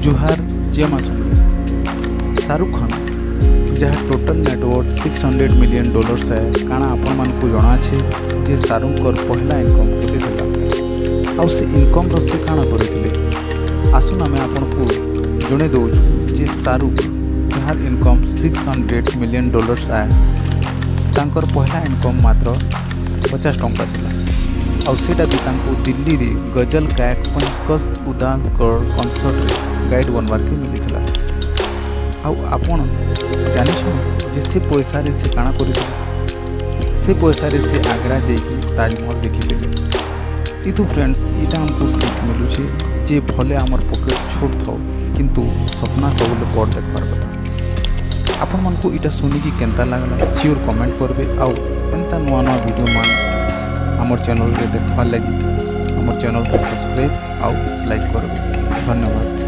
जुहार GeM आसुले Shahrukh Khan जहाँ total net worth $600 million है काଣା आपण मानकु जना छे जे शाहरुख कर पहला इनकम केते थिला आ से इनकम रो से काଣା करथिले आसुन आमे आपनकु जणे दउछु जे शाहरुख जहाँ इनकम $600 मिलियन आए तांकर पहला इनकम मात्र 50 टंका थिला आ सेटा भी तांको दिल्ली रे गजल गायक पंकज उदासकर कॉन्सर्ट रे गाइड बनवार के मिलिथिला आ आपण जानिछु जे से पैसा रे से काଣା करिथिले से पैसा रे से आगरा जाइके ताजमहल देखिले इतु फ्रेंड्स इटा हमको सीख मिलुछे जे भले हमर पॉकेट छोट थो किंतु सपना सबले बड़ देखबार कथा आपण मन को इटा सुनी कि केनता लागला श्योर कमेंट करबे आउ एंता नुआ नुआ वीडियो मान हमर चैनल रे देखबार लागि हमर चैनल को सब्सक्राइब आउ लाइक करबे धन्यवाद।